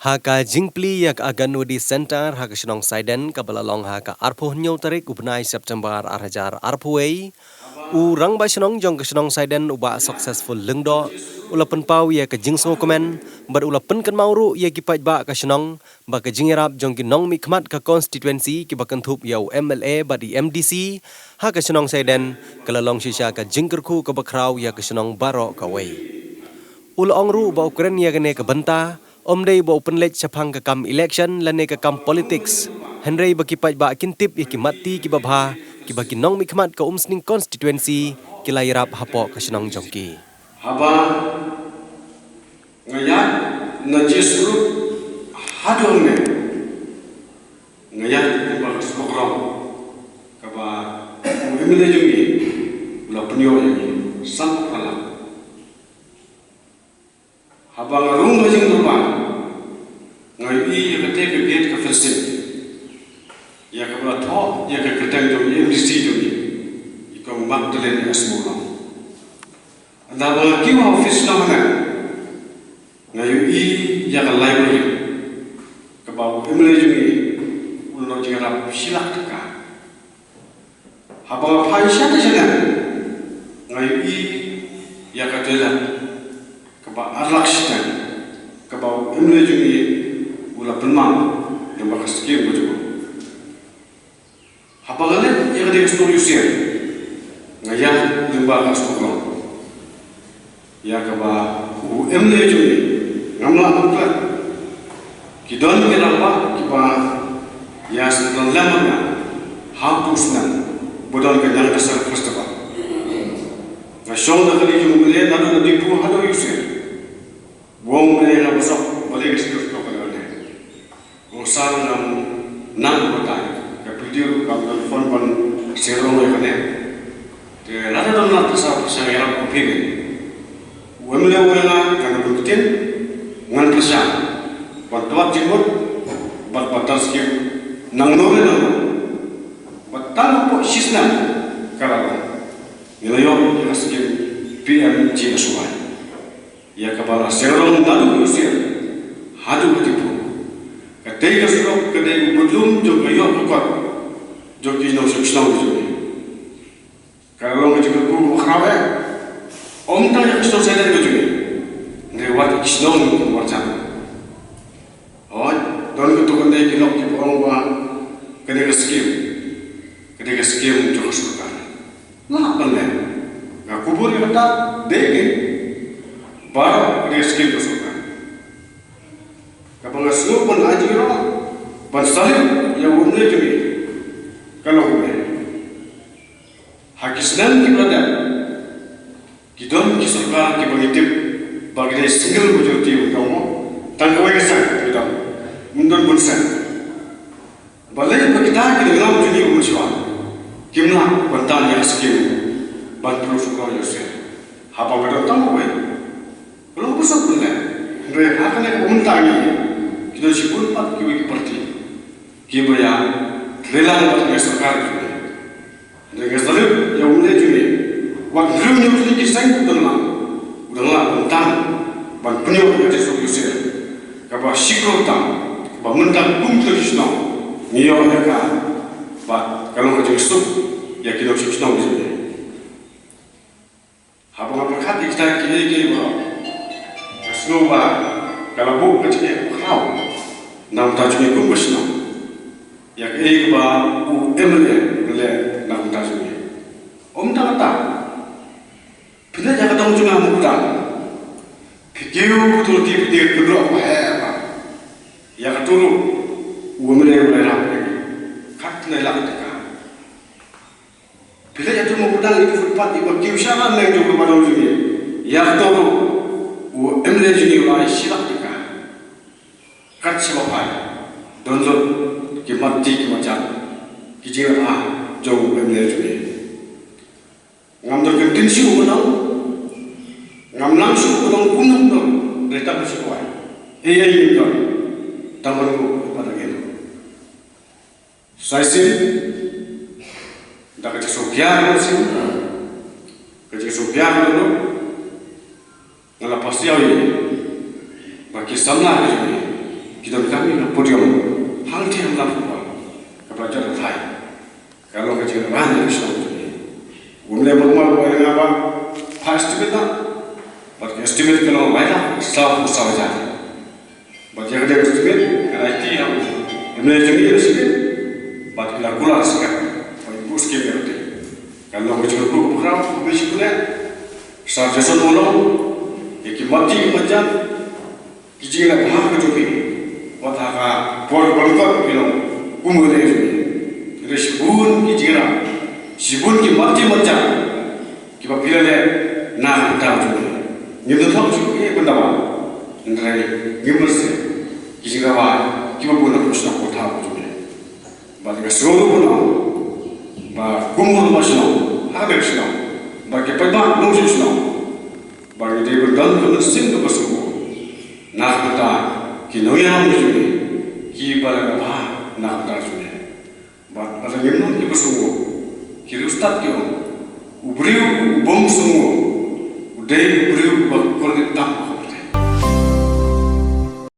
Haka jingpli yak agan di center haka senong saiden kabalalong haka arpoh nyau tarik ubnai September arhajar arpoei rang ba senong jong ke senong saiden uba successful lengdo ulapan pau ya ke jingso komen bar ulapan kan mauru ya ki paj ba ka senong ba ke jingirap jong ki nong mi khmat ka constituency ki bakan thup yau MLA ba di MDC haka senong saiden kalalong shisha ka jingkerku ka bakrau ya ke senong baro ka wei ul ongru ba ukren ya gane ka banta Omdei ba open lech sapang ka kam election lane ka kam politics. Henry ba ki paj ba kintip ya ki mati ki babha ki ba ki nong mikmat ka umsning constituency ki lairap hapo ka senong jongki. Haba ngayat na jesru hadong ne ngayat ba smokram ka ba umile jungi la punyo ni sang pala haba ngarung jing rupa ngai ka te ka gate ka felsin ya ka ba tho ya ka ketang jong MDC jungi ikaw magdalen asmokram anda ba ki office na mana ngayon ya ka library ka ba umile jungi ulo jira silak ka haba phai sha ta jana ngayon ya ka tela ka ba arlakshita ka ba umile jungi ula penma yang ba kaskim ba jugo haba gale ya ka de story usia ngaya limba ka stokro ya ka ba umile jungi ngamla amkla kidon ke namba ki ba ya setan lamana how to snan bodon ke yang dasar festival na show da kali ju mule na do di pu hado yuse wong mule na bosok bale ke sir to kala ne o sar nam nan bota ka video ka phone kon zero ne kane te na da na ta sa sa ya ko pege wemle wala ka butin ngan prasya Batuat jenggot, bat batas kim, nang nore nang, batan po sisna, karala, nilayo yang skim PMG asuhan, ya kabala serong dalu usir, hadu betipu, kadai kasurok kadai budlum jog ayo kuat, jog kino seksnau jog, kalau ngejek ku khrawe, om tanya kisah saya dari jog, lewat kisnau warjana. Don itu kan dia kilok di orang buat kedai skim juga suka. Lah benar. Gak kubur yang tak dek baru kedai skim suka. Kalau nggak semua pun aja orang bansalim yang umumnya jadi kalau umumnya hakisnan kita ada kita kisahkan kita bangkit bagi single bujurti kamu tanpa kesan kita mundur bunsan balai kita kita dalam dunia umuswa kimlah bantan yang skim bantu suka yose apa betul tahu baik belum pusat benar mereka akan mentangi kita sibuk pat kiwi parti kibaya lelang pat ngesakar mereka selalu yang mulai juni waktu dunia ini kisah udahlah bantang bantunya kita suka yose kapa sikro tam Bamuntan kumtul kisno, niyo mereka, pak kalau kerja itu, ya kita harus kisno di sini. Apa berkat kita kiri bro, kisno bah, kalau bu kerja kau, nam tajuknya kum kisno, ya kiri bah, MLA nam tajuknya, tak tak, bila jangan tahu cuma mudah, video betul dia kedua apa? Yang turu, umumnya berapa lagi? Kat nelak dekat. Bila jatuh mengudang itu footpath itu kiusahan yang jauh kepada ujungnya. Yang turu, umumnya jadi orang silap dekat. Kat siapa? Donzon, kimati kimacam, kijirah jauh umumnya jadi. Ngambil kentinsiu menang, ngamlang su menang punang dong. Derita bersekolah. Ini dong. Tamanku kepada kita. Saya sih, dah kerja sopian sih, kerja sopian dulu, ngelapas dia ini, bagi sana ini, kita kami na podium hang ti hamla pha kapra jar thai kalau ke jeng ran ni so umle bagma ko nga ba first bit na but estimate kalau mai la sa ja but yang dia estimate kana ti ham umle jeng ni estimate but la kula ska oi bus ke berarti kalau ke jeng ko khram beshi kule sa jason bolo ki mati majan ki jeng na ha ko joki wata ka por bangkok kilo umule Resibun ki jira, sibun ki mati macam, kita pilih le na tahu juga. Ni tu tahu juga ni benda apa? Nanti ni mesti kita bawa kita pun nak usah kau tahu juga. Bagi seluruh pun, bagi kumur macam, habis macam, bagi perband nunggu macam, bagi dia berdan tu mesti tu bersuku. Nak kita kinoyam juga, kita balik apa nak tahu juga. Pada gemno ki bersungu, ki ustad ki on, ubriu bom sungu, udai ubriu bakor di tak